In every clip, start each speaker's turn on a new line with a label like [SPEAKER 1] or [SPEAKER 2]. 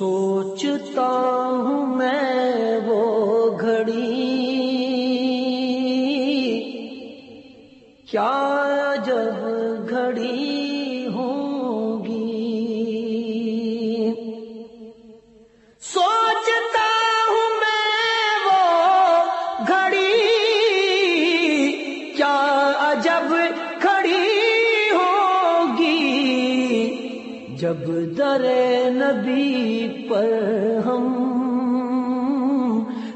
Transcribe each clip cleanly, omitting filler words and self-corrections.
[SPEAKER 1] سوچتا ہوں میں وہ گھڑی، کیا عجب گھڑی ہوگی۔ سوچتا ہوں میں وہ گھڑی، کیا عجب گھڑی ہوگی، جب در نبی پر ہم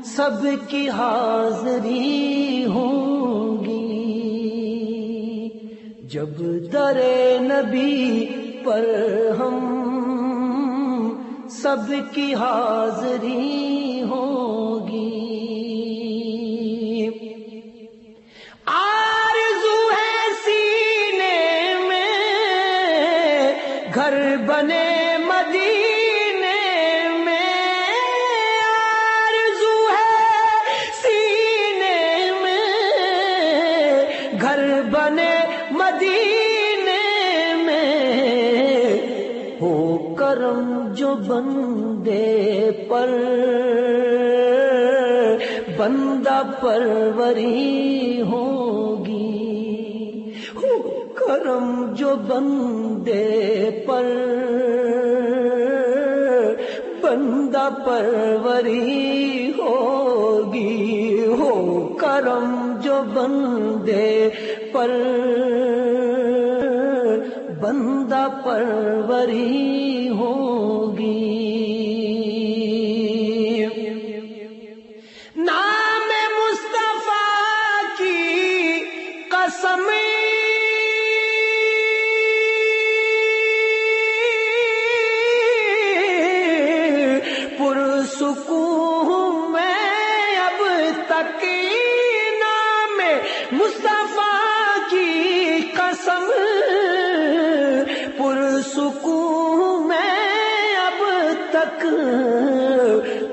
[SPEAKER 1] سب کی حاضری ہوگی، جب در نبی پر ہم سب کی حاضری ہوگی۔ آرزو ہے سینے میں گھر بنے مدینے میں، آرزو ہے سینے میں گھر بنے مدینے میں، ہو کرم جو بندے پر بندہ پروری ہوگی، ہو کرم جو بندے پر بندہ پروری ہوگی، ہو کرم جو بندے پر بندہ پروری ہوگی۔ نام مصطفیٰ کی قسم پرسکون میں اب تک، نام مصطفیٰ کی قسم پرسکون میں اب تک،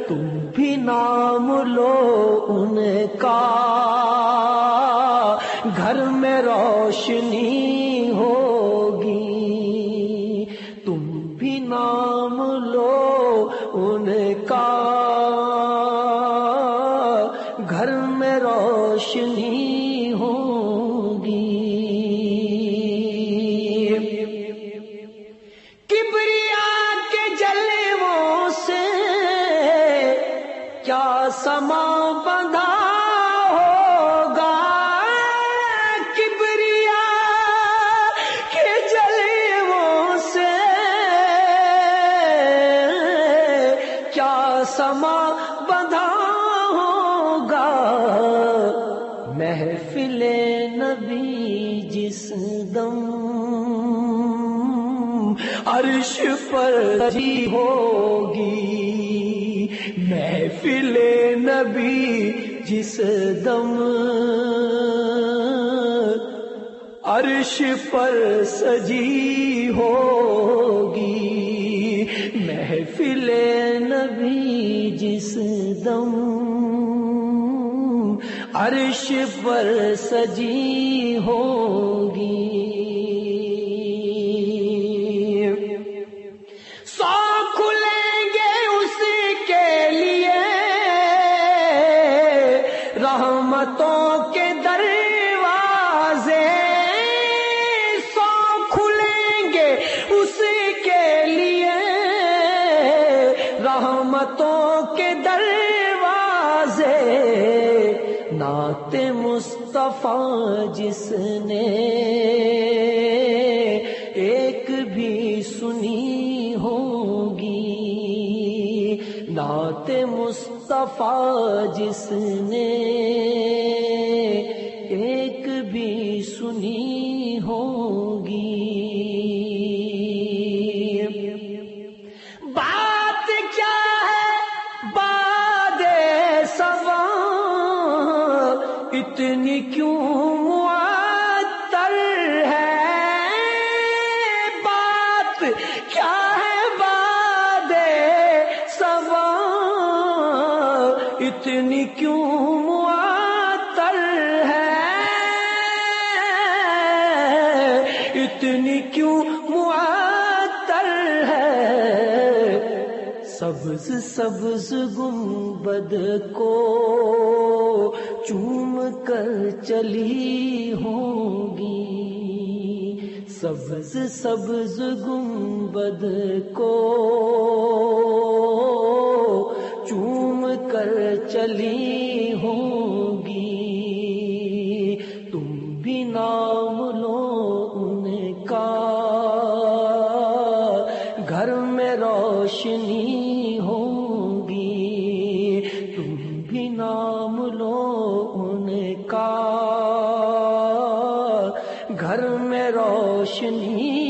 [SPEAKER 1] تم بھی نام لو ان کا گھر میں روشنی ہوگی، تم بھی نام لو ان کا گھر میں روشنی ہوگی۔ کبریا کے جلووں سے کیا سما بندھا ہوگا، کبریا کے جلووں سے کیا سما بندھا ہوگا، محفل نبی جس دم عرش پر سجی ہوگی، محفل نبی جس دم عرش پر سجی ہوگی، محفل نبی جس دم عرش پر سجی ہوگی۔ سو کھلیں گے اس کے لیے رحمتوں کے دروازے، سو کھلیں گے اس کے لیے رحمتوں کے دروازے، نعت مصطفیٰ جس نے ایک بھی سنی ہوگی، نعت مصطفیٰ جس نے ایک بھی سنی ہوگی۔ بات کیا ہے باد صبا، اتنی کیوں معطر ہے، بات کیا ہے باد صبا، اتنی کیوں معطر ہے، اتنی کیوں معطر ہے،
[SPEAKER 2] سبز سبز گنبد کو چوم کر چلی ہوں گی، سبز سبز گنبد کو چوم کر چلی ہوں گی، تم بھی نام لو ان کا، گھر میں روشنی ہوگی، تم بھی نام لو ان کا، گھر میں روشنی